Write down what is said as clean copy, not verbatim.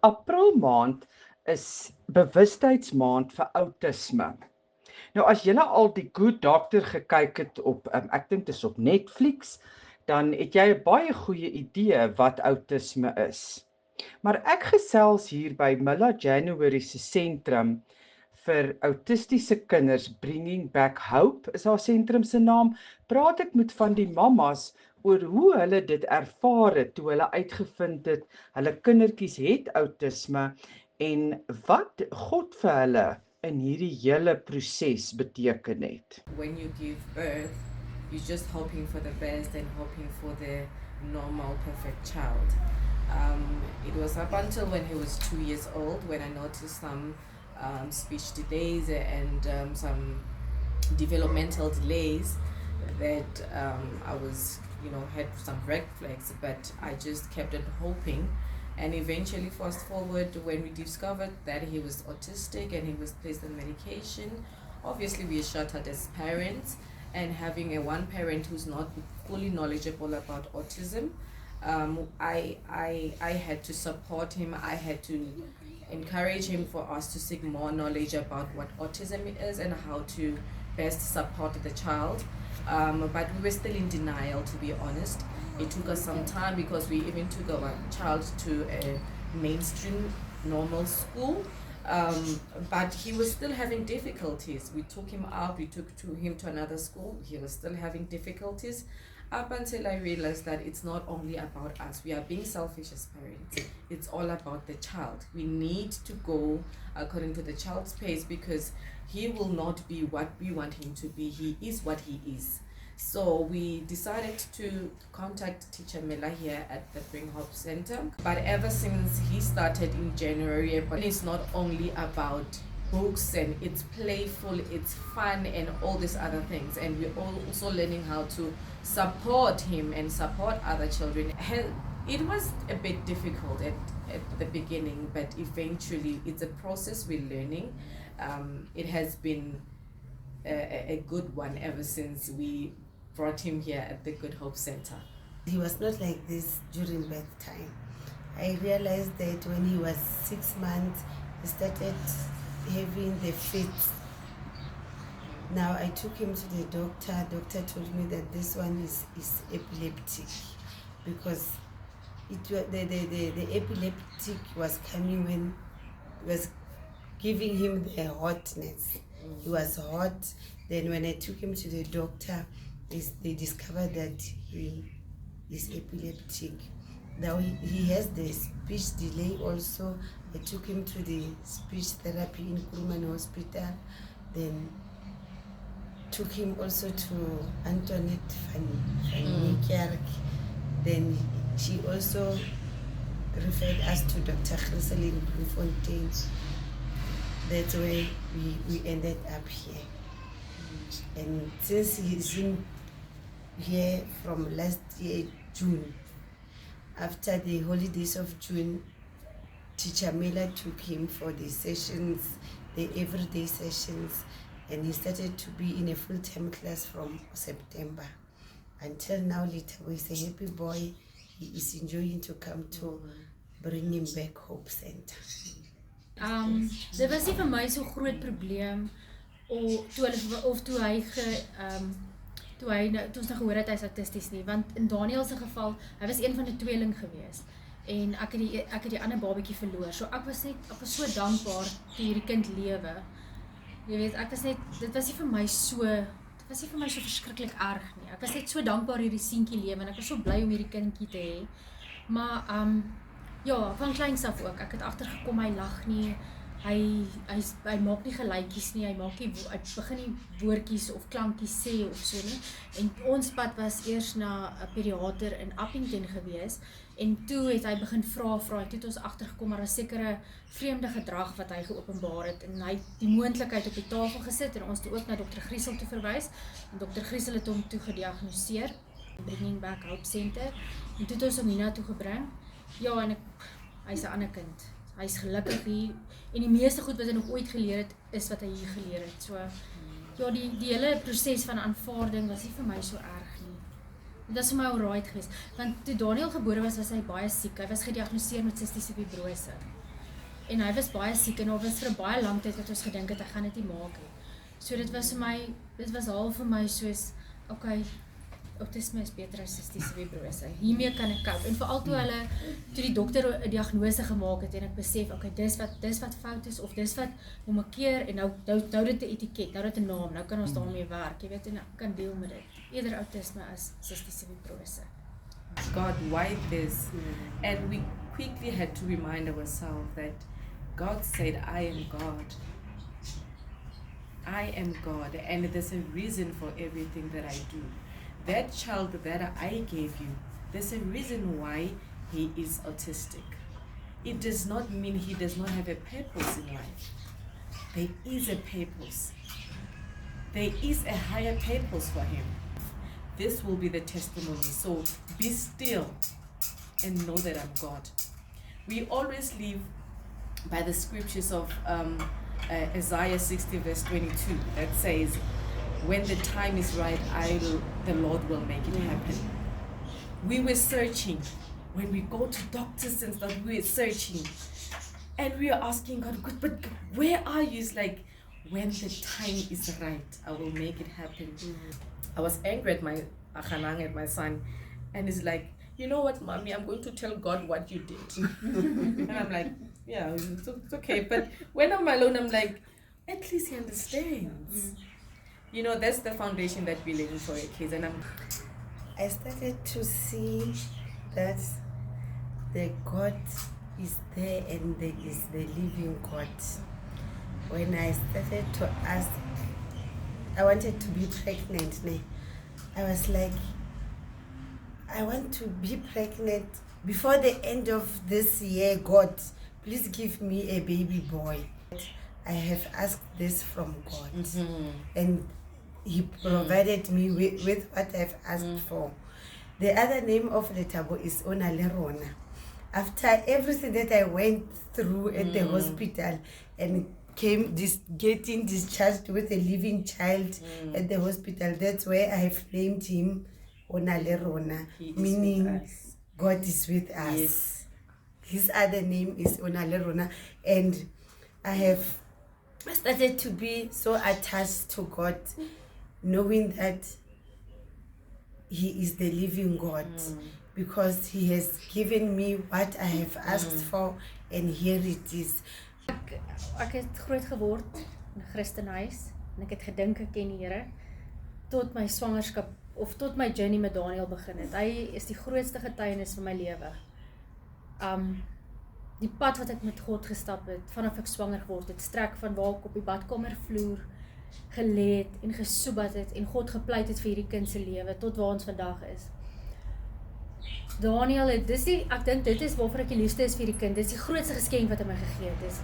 April maand is bewustheidsmaand vir outisme. Nou as julle al die Good Doctor gekyk het op ek dink dit is op Netflix, dan het jy 'n baie goeie idee wat outisme is. Maar ek gesels hier by Milla January se sentrum vir autistiese kinders, Bringing Back Hope is haar sentrum se naam. Praat ek met van die mammas oor hoe hulle dit ervaar het toe hulle uitgevind het hulle kindertjies het outisme en wat God vir hulle in hierdie hele proses beteken het. When you give birth, you're just hoping for the best and hoping for the normal, perfect child. It was up until when he was 2 years old when I noticed some speech delays and some developmental delays that I was, had some red flags, but I just kept on hoping. And eventually, fast forward, when we discovered that he was autistic and he was placed on medication, obviously we are shattered as parents, and having a one parent who's not fully knowledgeable about autism, I had to support him. I had to encourage him for us to seek more knowledge about what autism is and how to best support the child. But we were still in denial, to be honest. It took us some time because we even took our child to a mainstream normal school, but he was still having difficulties. We took him out, we took him to another school. He was still having difficulties up until I realized that it's not only about us. We are being selfish as parents. It's all about the child. We need to go according to the child's pace because he will not be what we want him to be. He is what he is. So we decided to contact Teacher Milla here at the Bring Hope Center. But ever since he started in January, it's not only about books and it's playful, it's fun and all these other things. And we're also learning how to support him and support other children. It was a bit difficult at the beginning, but eventually it's a process we're learning. It has been a good one ever since we brought him here at the Good Hope Center. He was not like this during birth time. I realized that when he was 6 months, he started having the fits. Now I took him to the doctor. Doctor told me that this one is epileptic because the epileptic was coming when it was giving him the hotness. He was hot. Then when I took him to the doctor, they discovered that he is epileptic. Now he has the speech delay also. I took him to the speech therapy in Kuruman Hospital. Then took him also to Antoinette van Niekerk. Then she also referred us to Dr. Griselin Bloemfontein. That's where we ended up here. And since he's in here from last year, June, after the holidays of June, Teacher Milla took him for the sessions, the everyday sessions, and he started to be in a full-time class from September. Until now, little he's a happy boy. He is enjoying to come to Bring Him Back Hope Center. Dit was nie vir my so groot probleem toe ons nou gehoor het hy is autisties nie, want in Daniel se geval, hy was een van die tweeling gewees en ek het die ander babatjie verloor. So ek was so dankbaar toe hierdie kind lewe. Jy weet, dit was nie vir my so verskriklik erg nie. Ek was net so dankbaar hierdie seentjie lewe en ek was so bly om hierdie kindjie te hê. Maar ja, van kleins af ook. Ek het agtergekom hy lag nie. Hy maak nie geluitjies nie. Hy begin nie woordjies of klankies sê of so nie. En ons pad was eers na 'n pediater in Appington gewees en toe het hy begin vra en toe het ons agtergekom maar 'n sekere vreemde gedrag wat hy geopenbaar het en hy het die moontlikheid op die tafel gesit en ons toe ook na Dr. Griesel toe verwys en Dr. Griesel het hom toe gediagnoseer Bringing Back Hope Center en toe het ons hom hiernatoe gebring. Ja, en hy's 'n ander kind. Hy's gelukkig hier en die meeste goed wat hy nog ooit geleer het is wat hy hier geleer het. So ja, die hele proses van aanvaarding was nie vir my so erg nie. Dit was vir my alright geweest, want toe Daniel gebore was hy baie siek. Hy was gediagnoseer met sistiese fibrose. En hy was baie siek en daar was vir 'n baie lang tyd wat ons gedink het hy gaan dit nie maak nie. So dit was half vir my soos, okay, autisme is beter as sistiese fibrose. Hiermee kan ek cope. En veral toe die dokter 'n diagnose gemaak het en ek besef, okay, dis wat fout is of dis wat hom 'n keer en nou dit 'n etiket, nou dit 'n naam, nou kan ons daarmee werk. Jy weet, en ek kan deel met dit. Eerder autisme as sistiese fibrose. God, why this? And we quickly had to remind ourselves that God said, I am God. I am God, and there's a reason for everything that I do. That child that I gave you, there's a reason why he is autistic. It does not mean he does not have a purpose in life. There is a purpose. There is a higher purpose for him. This will be the testimony. So be still and know that I'm God. We always live by the scriptures of Isaiah 60 verse 22 that says, when the time is right, the Lord will make it happen. We were searching. When we go to doctors and stuff, we were searching. And we are asking God, but where are you? It's like, when the time is right, I will make it happen. I was angry at my son, and he's like, you know what, mommy, I'm going to tell God what you did. And I'm like, yeah, it's okay. But when I'm alone, I'm like, at least he understands. You know, that's the foundation that we're laying for our kids. And I started to see that the God is there and there is the living God. When I started to ask, I wanted to be pregnant. I was like, I want to be pregnant before the end of this year. God, please give me a baby boy. I have asked this from God, and He provided me with what I've asked for. The other name of Letabo is Onalerona. After everything that I went through at the hospital and getting discharged with a living child at the hospital, that's where I have named him Onalerona, meaning God is with us. yes, His other name is Onalerona, and I have started to be so attached to God, knowing that He is the living God, because He has given me what I have asked for, and here it is. Ek het groot geword in 'n Christenhuis en ek het gedink ek ken die Here tot my swangerskap of tot my journey met Daniel begin het. Hy is die grootste getuienis van my lewe. Die pad wat ek met God gestap het vanaf ek swanger geword het, strek van waar ek op die badkamervloer gelê het en gesoebat het en God gepleit het vir hierdie kind se lewe tot waar ons vandag is. Daniel, ek dink dit is waarvoor ek die liefste is vir die kind. Dit is die grootste geskenk wat hy my gegee het.